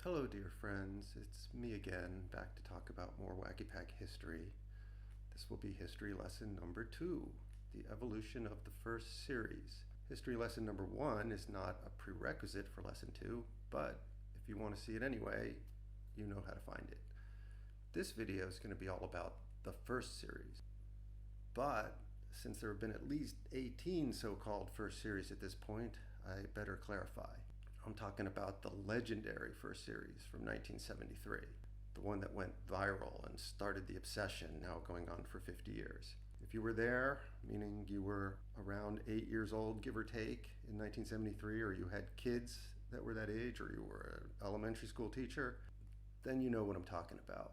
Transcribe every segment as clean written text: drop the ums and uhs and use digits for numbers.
Hello dear friends, it's me again, back to talk about more Wacky Pack history. This will be history lesson number 2, the evolution of the first series. History lesson number 1 is not a prerequisite for lesson 2, but if you want to see it anyway, you know how to find it. This video is going to be all about the first series, but since there have been at least 18 so-called first series at this point, I better clarify. I'm talking about the legendary first series from 1973, the one that went viral and started the obsession now going on for 50 years. If you were there, meaning you were around 8 years old, give or take, in 1973, or you had kids that were that age, or you were an elementary school teacher, then you know what I'm talking about.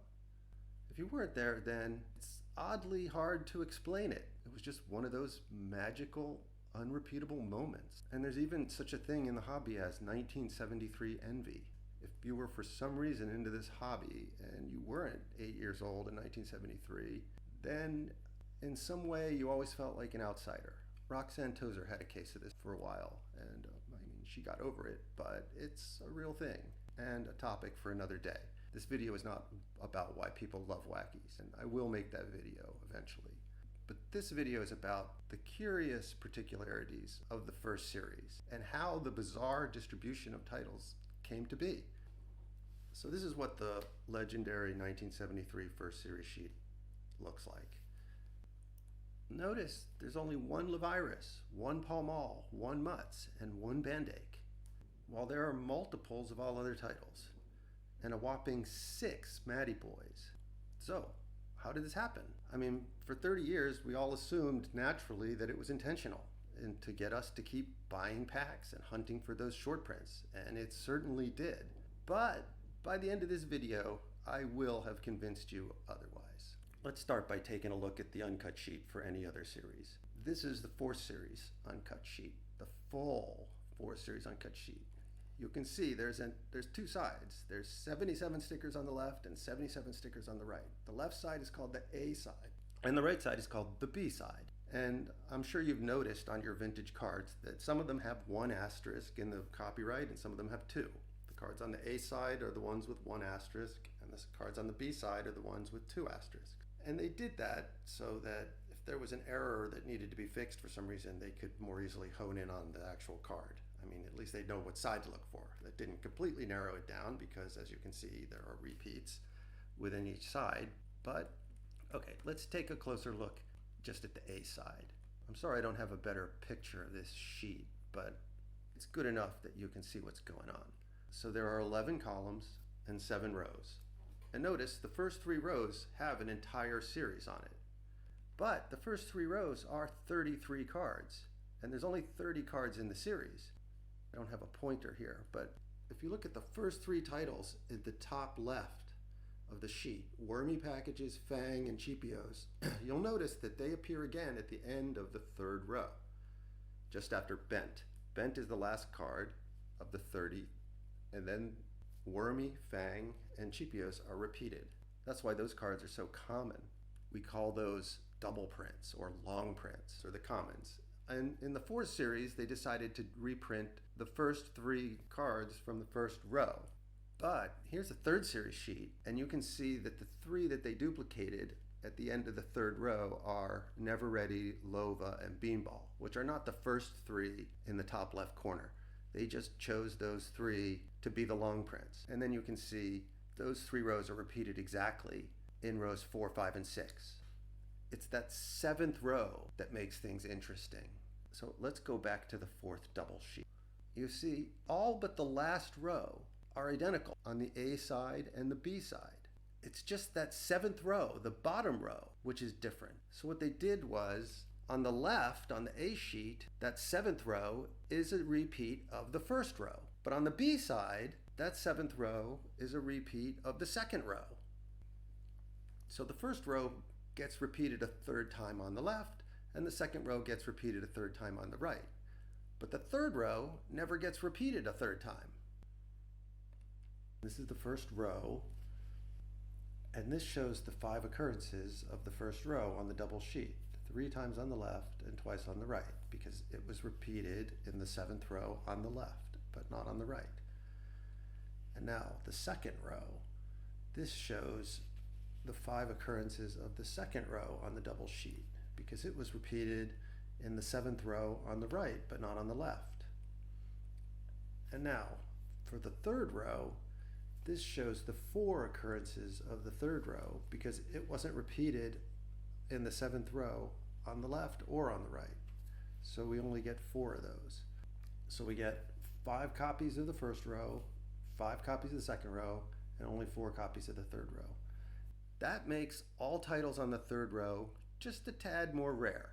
If you weren't there, then it's oddly hard to explain it. It was just one of those magical, unrepeatable moments. And there's even such a thing in the hobby as 1973 envy. If you were for some reason into this hobby and you weren't 8 years old in 1973, then in some way you always felt like an outsider. Roxanne Tozer had a case of this for a while, and she got over it, but it's a real thing and a topic for another day. This video is not about why people love wackies, and I will make that video eventually. But this video is about the curious particularities of the first series and how the bizarre distribution of titles came to be. So this is what the legendary 1973 first series sheet looks like. Notice there's only one Levirus, one Pall Mall, one Mutz, and one Bandache, while there are multiples of all other titles, and a whopping 6 Matty Boys. So, how did this happen? For 30 years, we all assumed naturally that it was intentional and to get us to keep buying packs and hunting for those short prints, and it certainly did. But by the end of this video, I will have convinced you otherwise. Let's start by taking a look at the Uncut sheet for any other series. This is the 4th series Uncut sheet, the full 4th series Uncut sheet. You can see there's 2 sides. There's 77 stickers on the left and 77 stickers on the right. The left side is called the A side, and the right side is called the B side. And I'm sure you've noticed on your vintage cards that some of them have 1 asterisk in the copyright and some of them have 2. The cards on the A side are the ones with 1 asterisk, and the cards on the B side are the ones with 2 asterisks. And they did that so that if there was an error that needed to be fixed for some reason, they could more easily hone in on the actual card. At least they'd know what side to look for. That didn't completely narrow it down because, as you can see, there are repeats within each side. But, okay, let's take a closer look just at the A side. I'm sorry I don't have a better picture of this sheet, but it's good enough that you can see what's going on. So there are 11 columns and 7 rows. And notice the first 3 rows have an entire series on it. But the first 3 rows are 33 cards, and there's only 30 cards in the series. I don't have a pointer here, but if you look at the first 3 titles at the top left of the sheet, Wacky Packages, Fang, and Cheapios, you'll notice that they appear again at the end of the 3rd row, just after Bent. Bent is the last card of the 30, and then Wormy, Fang, and Cheapios are repeated. That's why those cards are so common. We call those double prints or long prints, or the commons. And in the 4th series, they decided to reprint the first 3 cards from the first row. But here's a 3rd series sheet, and you can see that the 3 that they duplicated at the end of the 3rd row are Never Ready, Lova, and Beanball, which are not the first 3 in the top left corner. They just chose those 3 to be the long prints. And then you can see those 3 rows are repeated exactly in rows 4, 5, and 6. It's that 7th row that makes things interesting. So let's go back to the 4th double sheet. You see, all but the last row are identical on the A side and the B side. It's just that 7th row, the bottom row, which is different. So what they did was, on the left, on the A sheet, that 7th row is a repeat of the 1st row. But on the B side, that 7th row is a repeat of the 2nd row. So the 1st row gets repeated a 3rd time on the left, and the 2nd row gets repeated a 3rd time on the right. But the 3rd row never gets repeated a 3rd time. This is the 1st row, and this shows the 5 occurrences of the 1st row on the double sheet. 3 times on the left and twice on the right, because it was repeated in the 7th row on the left, but not on the right. And now the second row. This shows the 5 occurrences of the second row on the double sheet because it was repeated in the 7th row on the right but not on the left. And now for the third row, this shows the 4 occurrences of the third row because it wasn't repeated in the 7th row on the left or on the right. So we only get 4 of those. So we get 5 copies of the first row, 5 copies of the second row, and only 4 copies of the third row. That makes all titles on the third row just a tad more rare.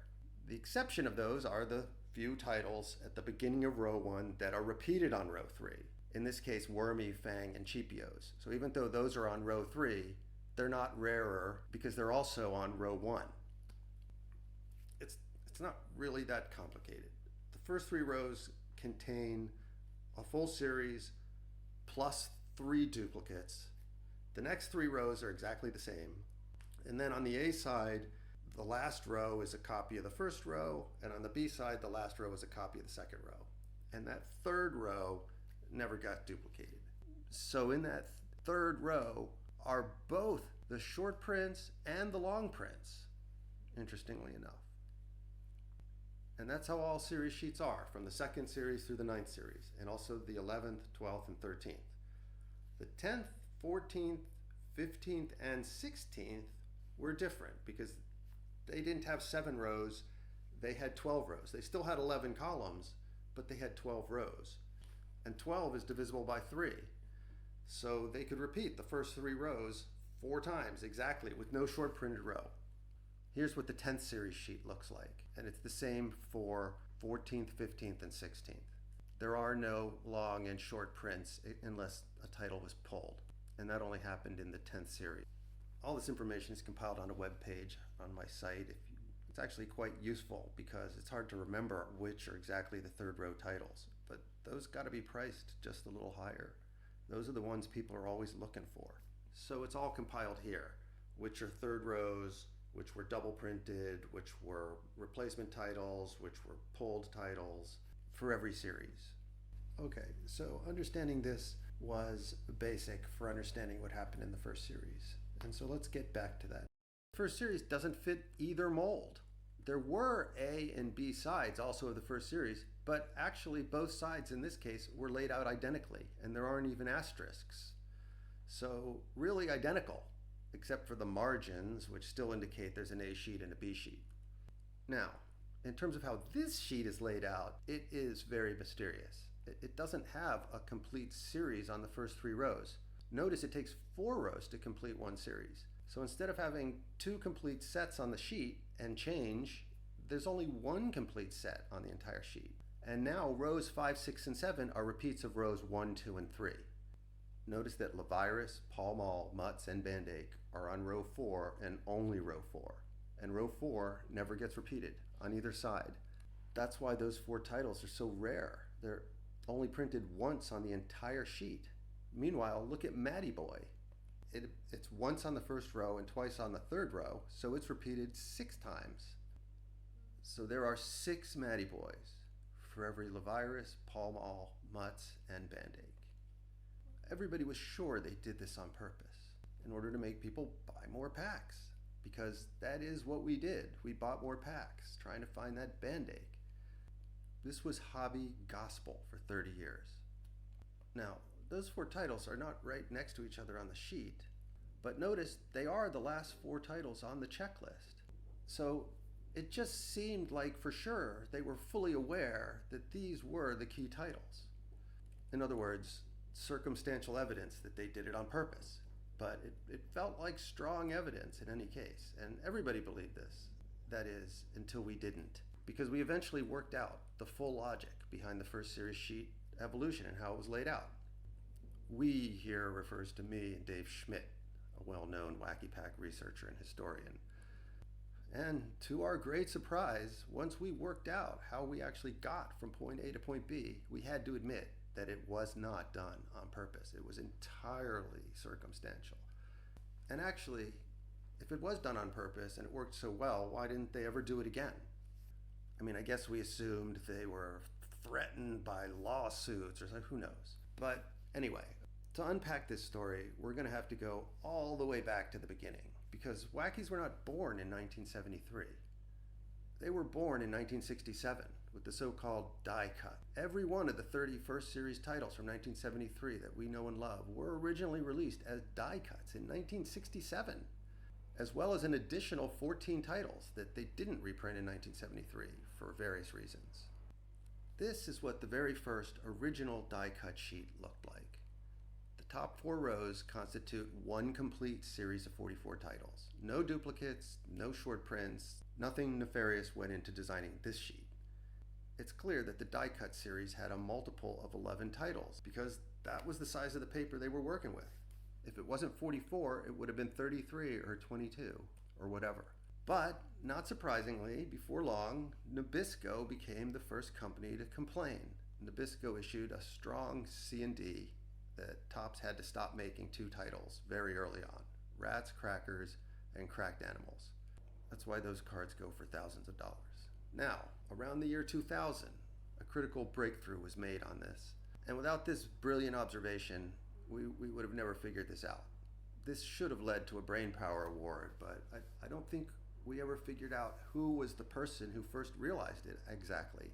The exception of those are the few titles at the beginning of row 1 that are repeated on row 3. In this case, Wormy, Fang, and Cheapios. So even though those are on row 3, they're not rarer because they're also on row 1. It's not really that complicated. The first 3 rows contain a full series plus 3 duplicates. The next 3 rows are exactly the same. And then on the A side, the last row is a copy of the first row, and on the B side, the last row is a copy of the second row. And that third row never got duplicated. So in that third row are both the short prints and the long prints, interestingly enough. And that's how all series sheets are, from the 2nd series through the 9th series, and also the 11th, 12th, and 13th. The 10th, 14th, 15th, and 16th were different because they didn't have 7 rows, they had 12 rows. They still had 11 columns, but they had 12 rows. And 12 is divisible by 3. So they could repeat the first 3 rows 4 times exactly with no short printed row. Here's what the 10th series sheet looks like, and it's the same for 14th, 15th, and 16th. There are no long and short prints unless a title was pulled, and that only happened in the 10th series. All this information is compiled on a web page on my site. It's actually quite useful because it's hard to remember which are exactly the third row titles, but those got to be priced just a little higher. Those are the ones people are always looking for. So it's all compiled here, which are third rows, which were double printed, which were replacement titles, which were pulled titles for every series. Okay, so understanding this was basic for understanding what happened in the first series. And so let's get back to that. The first series doesn't fit either mold. There were A and B sides also of the first series, but actually both sides in this case were laid out identically, and there aren't even asterisks. So really identical, except for the margins, which still indicate there's an A sheet and a B sheet. Now, in terms of how this sheet is laid out, it is very mysterious. It doesn't have a complete series on the first 3 rows. Notice it takes 4 rows to complete one series. So instead of having 2 complete sets on the sheet and change, there's only 1 complete set on the entire sheet. And now rows 5, 6, and 7 are repeats of rows 1, 2, and 3. Notice that Levirus, Pall Mall, Mutts, and Bandake are on row 4 and only row 4. And row 4 never gets repeated on either side. That's why those 4 titles are so rare. They're only printed once on the entire sheet. Meanwhile, look at Matty Boy. It's once on the first row and twice on the third row, so it's repeated 6 times. So there are 6 Matty Boys for every Levirus, Pall Mall, Mutts, and Bandake. Everybody was sure they did this on purpose in order to make people buy more packs, because that is what we did. We bought more packs, trying to find that Bandake. This was hobby gospel for 30 years. Now, those 4 titles are not right next to each other on the sheet, but notice they are the last 4 titles on the checklist. So it just seemed like for sure they were fully aware that these were the key titles. In other words, circumstantial evidence that they did it on purpose. But it felt like strong evidence in any case, and everybody believed this. That is, until we didn't. Because we eventually worked out the full logic behind the first series sheet evolution and how it was laid out. We here refers to me and Dave Schmidt, a well-known Wacky Pack researcher and historian. And to our great surprise, once we worked out how we actually got from point A to point B, we had to admit that it was not done on purpose. It was entirely circumstantial. And actually, if it was done on purpose and it worked so well, why didn't they ever do it again? I mean, I guess we assumed they were threatened by lawsuits or something, who knows. But anyway, To unpack this story, we're going to have to go all the way back to the beginning, because Wackies were not born in 1973. They were born in 1967 with the so-called die cut. Every one of the 30 first series titles from 1973 that we know and love were originally released as die cuts in 1967, as well as an additional 14 titles that they didn't reprint in 1973 for various reasons. This is what the very first original die cut sheet looked like. The top 4 rows constitute one complete series of 44 titles. No duplicates, no short prints, nothing nefarious went into designing this sheet. It's clear that the die cut series had a multiple of 11 titles because that was the size of the paper they were working with. If it wasn't 44, it would have been 33 or 22 or whatever. But, not surprisingly, before long, Nabisco became the first company to complain. Nabisco issued a strong C&D that Topps had to stop making 2 titles very early on: Rats, Crackers, and Cracked Animals. That's why those cards go for thousands of dollars. Now, around the year 2000, a critical breakthrough was made on this. And without this brilliant observation, we would have never figured this out. This should have led to a Brainpower Award, but I don't think we ever figured out who was the person who first realized it exactly.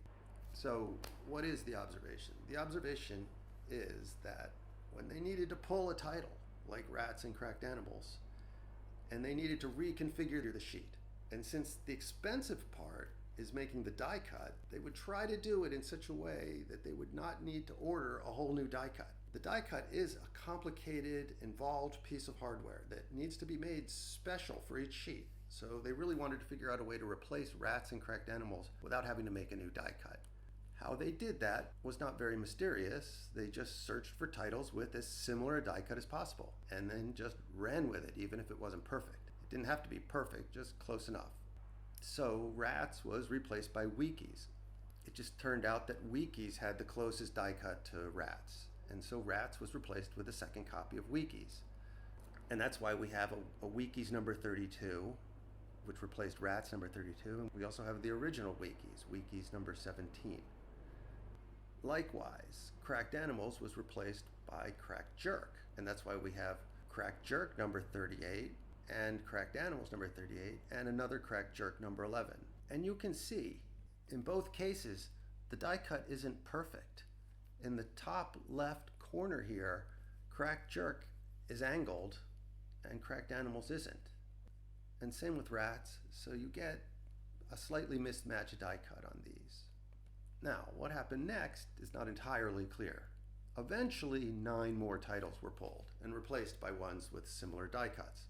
So, what is the observation? The observation is that when they needed to pull a title, like Rats and Cracked Animals, and they needed to reconfigure the sheet, and since the expensive part is making the die cut, they would try to do it in such a way that they would not need to order a whole new die cut. The die cut is a complicated, involved piece of hardware that needs to be made special for each sheet. So they really wanted to figure out a way to replace Rats and Cracked Animals without having to make a new die cut. How they did that was not very mysterious. They just searched for titles with as similar a die cut as possible, and then just ran with it, even if it wasn't perfect. It didn't have to be perfect, just close enough. So Rats was replaced by Weekies. It just turned out that Weekies had the closest die cut to Rats, and so Rats was replaced with a second copy of Weekies. And that's why we have a Weekies number 32, which replaced Rats number 32, and we also have the original Weekies, Weekies number 17. Likewise, Cracked Animals was replaced by Cracked Jerk, and that's why we have Cracked Jerk number 38 and Cracked Animals number 38 and another Cracked Jerk number 11. And you can see, in both cases, the die cut isn't perfect. In the top left corner here, Cracked Jerk is angled and Cracked Animals isn't. And same with Rats, so you get a slightly mismatched die cut on these. Now, what happened next is not entirely clear. Eventually, 9 more titles were pulled and replaced by ones with similar die cuts.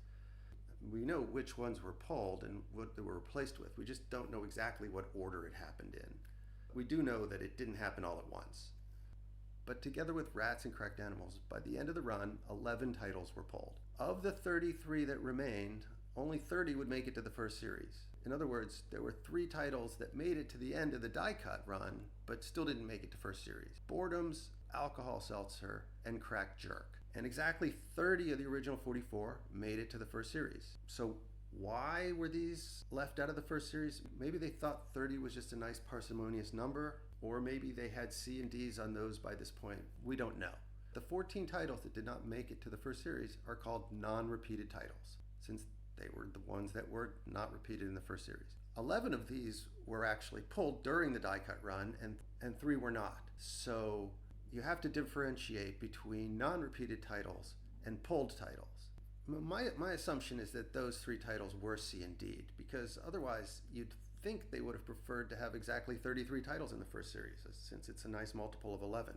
We know which ones were pulled and what they were replaced with. We just don't know exactly what order it happened in. We do know that it didn't happen all at once. But together with Rats and Cracked Animals, by the end of the run, 11 titles were pulled. Of the 33 that remained, only 30 would make it to the first series. In other words, there were 3 titles that made it to the end of the die cut run, but still didn't make it to first series: Boredoms, Alcohol Seltzer, and Cracked Jerk. And exactly 30 of the original 44 made it to the first series. So why were these left out of the first series? Maybe they thought 30 was just a nice parsimonious number, or maybe they had C and Ds on those by this point. We don't know. The 14 titles that did not make it to the first series are called non-repeated titles, since they were the ones that were not repeated in the first series. 11 of these were actually pulled during the die cut run, and 3 were not. So you have to differentiate between non-repeated titles and pulled titles. My assumption is that those 3 titles were C and D'd, because otherwise you'd think they would have preferred to have exactly 33 titles in the first series, since it's a nice multiple of 11.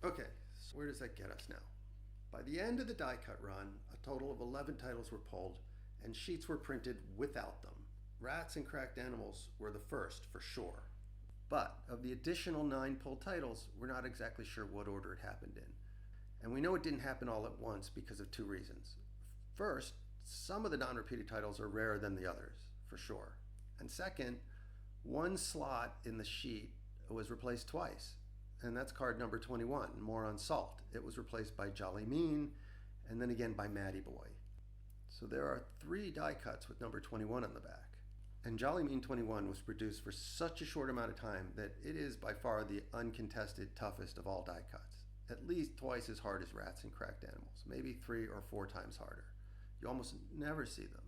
Okay, so where does that get us now? By the end of the die cut run, a total of 11 titles were pulled, and sheets were printed without them. Rats and Cracked Animals were the first, for sure. But of the additional 9 pulled titles, we're not exactly sure what order it happened in. And we know it didn't happen all at once because of 2 reasons. First, some of the non-repeated titles are rarer than the others, for sure. And second, 1 slot in the sheet was replaced twice. And that's card number 21, Moron Salt. It was replaced by Jolly Mean, and then again by Matty Boy. So there are 3 die cuts with number 21 on the back. And Jolly Mean 21 was produced for such a short amount of time that it is by far the uncontested toughest of all die cuts. at least twice as hard as rats and cracked animals, maybe 3 or 4 times harder. You almost never see them.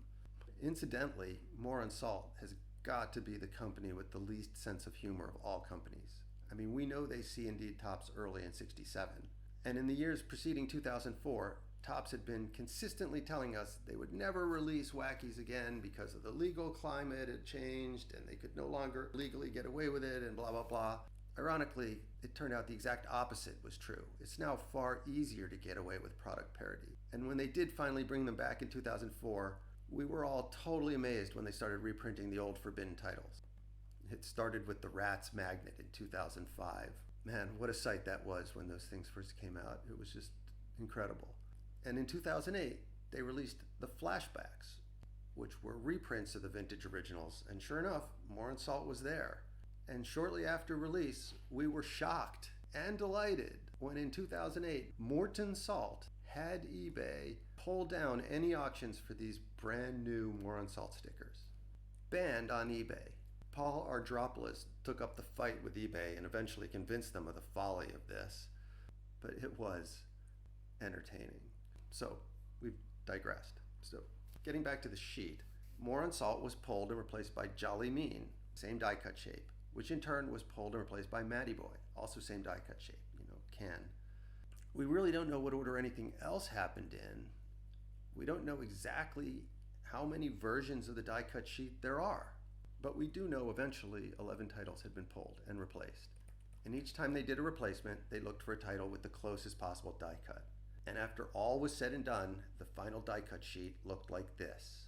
Incidentally, Moron Salt has got to be the company with the least sense of humor of all companies. I mean, we know they see Indeed Topps early in '67, and in the years preceding 2004, Topps had been consistently telling us they would never release Wackies again because of the legal climate had changed and they could no longer legally get away with it and blah, blah, blah. Ironically, it turned out the exact opposite was true. It's now far easier to get away with product parody. And when they did finally bring them back in 2004, we were all totally amazed when they started reprinting the old forbidden titles. It started with the Rats Magnet in 2005. Man, what a sight that was when those things first came out. It was just incredible. And in 2008, they released the Flashbacks, which were reprints of the vintage originals. And sure enough, Moron Salt was there. And shortly after release, we were shocked and delighted when in 2008, Morton Salt had eBay pull down any auctions for these brand new Moron Salt stickers. Banned on eBay. Paul Ardropoulos took up the fight with eBay and eventually convinced them of the folly of this. But it was entertaining. So, we've digressed. So, getting back to the sheet, Moron Salt was pulled and replaced by Jolly Mean, same die cut shape, which in turn was pulled and replaced by Matty Boy, also same die cut shape, can. We really don't know what order anything else happened in. We don't know exactly how many versions of the die cut sheet there are, but we do know eventually 11 titles had been pulled and replaced. And each time they did a replacement, they looked for a title with the closest possible die cut. And after all was said and done, the final die cut sheet looked like this.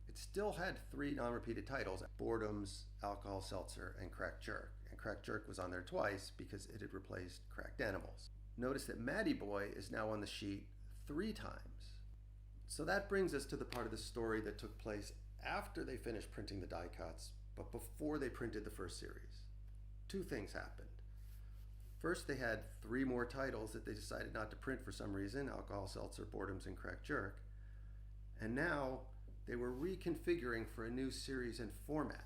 It still had 3 non-repeated titles, Boredoms, Alcohol Seltzer, and Cracked Jerk. And Cracked Jerk was on there twice because it had replaced Cracked Animals. Notice that Matty Boy is now on the sheet 3 times. So that brings us to the part of the story that took place after they finished printing the die cuts, but before they printed the first series. 2 things happened. First, they had 3 more titles that they decided not to print for some reason, Alcohol Seltzer, Boredoms, and Cracked Jerk. And now they were reconfiguring for a new series and format.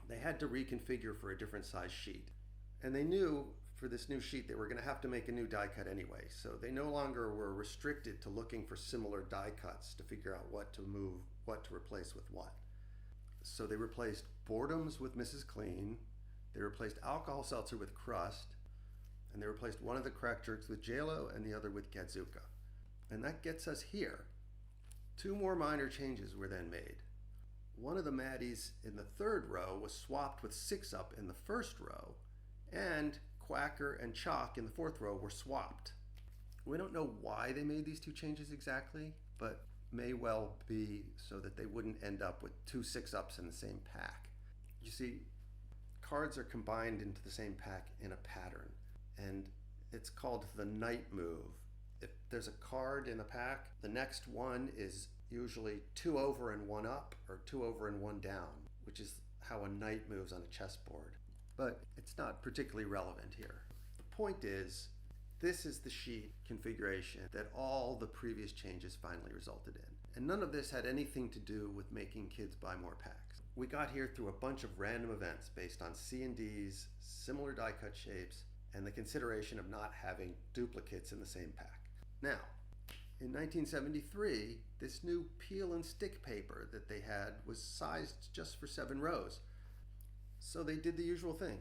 They had to reconfigure for a different size sheet. And they knew for this new sheet they were going to have to make a new die cut anyway, so they no longer were restricted to looking for similar die cuts to figure out what to move, what to replace with what. So they replaced Boredoms with Mrs. Clean, they replaced Alcohol Seltzer with Crust, and they replaced one of the Cracked Jerks with J-Lo and the other with Gadzuka. And that gets us here. 2 more minor changes were then made. One of the Maddies in the 3rd row was swapped with 6-Up in the 1st row, and Quacker and Chalk in the 4th row were swapped. We don't know why they made these 2 changes exactly, but may well be so that they wouldn't end up with 2 6-Ups in the same pack. You see, cards are combined into the same pack in a pattern, and it's called the night move. If there's a card in a pack, the next one is usually 2 over and 1 up, or 2 over and 1 down, which is how a knight moves on a chessboard. But it's not particularly relevant here. The point is, this is the sheet configuration that all the previous changes finally resulted in. And none of this had anything to do with making kids buy more packs. We got here through a bunch of random events based on C&Ds, similar die cut shapes, and the consideration of not having duplicates in the same pack. Now, in 1973, this new peel and stick paper that they had was sized just for 7 rows. So they did the usual thing.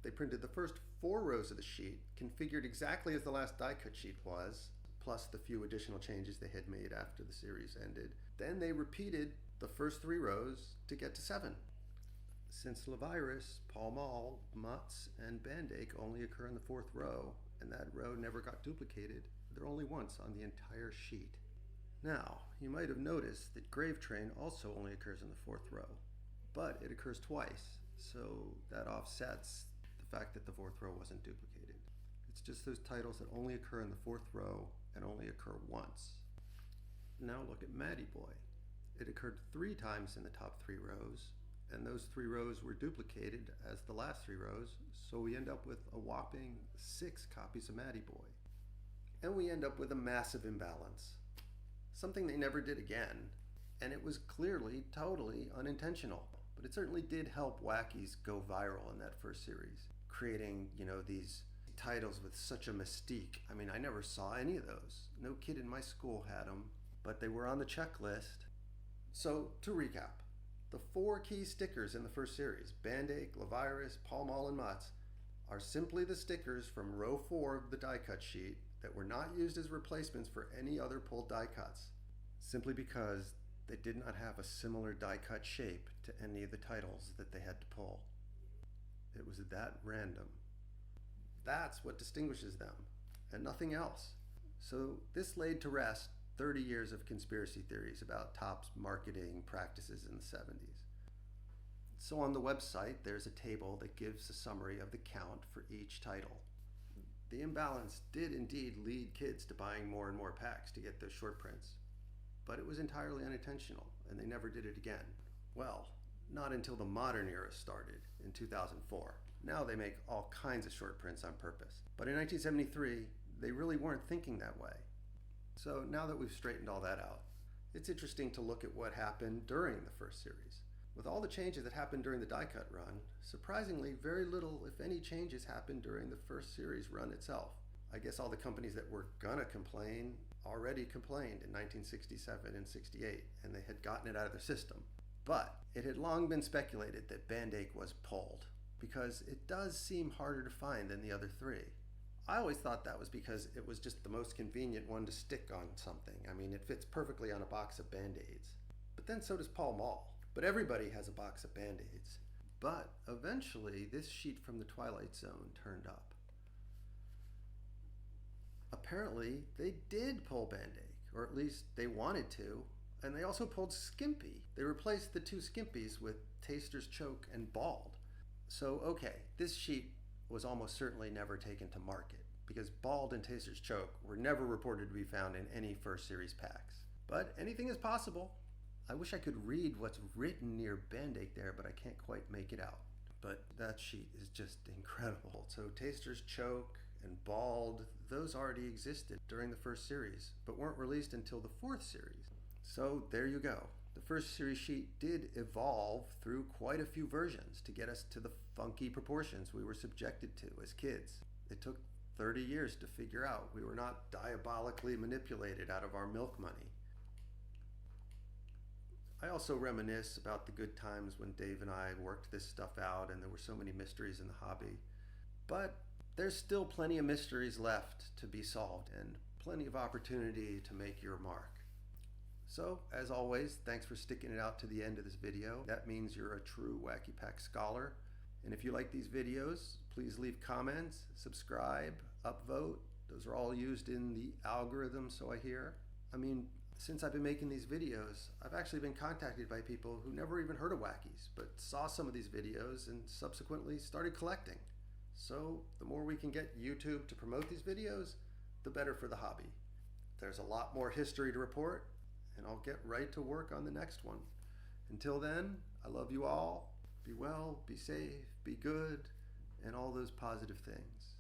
They printed the first 4 rows of the sheet, configured exactly as the last die cut sheet was, plus the few additional changes they had made after the series ended. Then they repeated the first 3 rows to get to 7. Since Levirus, Pall Mall, Mutts, and Bandache only occur in the 4th row, and that row never got duplicated, they're only once on the entire sheet. Now, you might have noticed that Grave Train also only occurs in the 4th row, but it occurs twice, so that offsets the fact that the 4th row wasn't duplicated. It's just those titles that only occur in the 4th row and only occur once. Now look at Matty Boy. It occurred 3 times in the top 3 rows, and those 3 rows were duplicated as the last 3 rows, so we end up with a whopping 6 copies of Matty Boy. And we end up with a massive imbalance. Something they never did again, and it was clearly totally unintentional. But it certainly did help Wackies go viral in that first series, creating, these titles with such a mystique. I mean, I never saw any of those. No kid in my school had them, but they were on the checklist. So, to recap, the 4 key stickers in the first series, Band-Aid, Levirus, Pall Mall, and Mutts, are simply the stickers from row 4 of the die cut sheet that were not used as replacements for any other pulled die cuts, simply because they did not have a similar die cut shape to any of the titles that they had to pull. It was that random. That's what distinguishes them, and nothing else. So this laid to rest 30 years of conspiracy theories about Topps marketing practices in the 70s. So on the website, there's a table that gives a summary of the count for each title. The imbalance did indeed lead kids to buying more and more packs to get those short prints, but it was entirely unintentional, and they never did it again. Well, not until the modern era started in 2004. Now they make all kinds of short prints on purpose. But in 1973, they really weren't thinking that way. So now that we've straightened all that out, it's interesting to look at what happened during the first series. With all the changes that happened during the die cut run, surprisingly, very little, if any, changes happened during the first series run itself. I guess all the companies that were gonna complain already complained in 1967 and 68, and they had gotten it out of their system. But it had long been speculated that Band-Aid was pulled, because it does seem harder to find than the other 3. I always thought that was because it was just the most convenient one to stick on something. I mean, it fits perfectly on a box of Band-Aids. But then so does Pall Mall. But everybody has a box of Band-Aids. But eventually, this sheet from the Twilight Zone turned up. Apparently, they did pull Band-Aid, or at least they wanted to, and they also pulled Skimpy. They replaced the 2 Skimpies with Taster's Choke and Bald. So, okay, this sheet was almost certainly never taken to market, because Bald and Taster's Choke were never reported to be found in any first series packs. But anything is possible. I wish I could read what's written near Band-Aid there, but I can't quite make it out. But that sheet is just incredible. So Taster's Choke and Bald, those already existed during the first series, but weren't released until the 4th series. So there you go. The first series sheet did evolve through quite a few versions to get us to the funky proportions we were subjected to as kids. It took 30 years to figure out we were not diabolically manipulated out of our milk money. I also reminisce about the good times when Dave and I worked this stuff out and there were so many mysteries in the hobby. But there's still plenty of mysteries left to be solved and plenty of opportunity to make your mark. So, as always, thanks for sticking it out to the end of this video. That means you're a true Wacky Pack scholar. And if you like these videos, please leave comments, subscribe, upvote. Those are all used in the algorithm, so I hear. I mean, since I've been making these videos, I've actually been contacted by people who never even heard of Wackies, but saw some of these videos and subsequently started collecting. So the more we can get YouTube to promote these videos, the better for the hobby. There's a lot more history to report, and I'll get right to work on the next one. Until then, I love you all. Be well, be safe, be good, and all those positive things.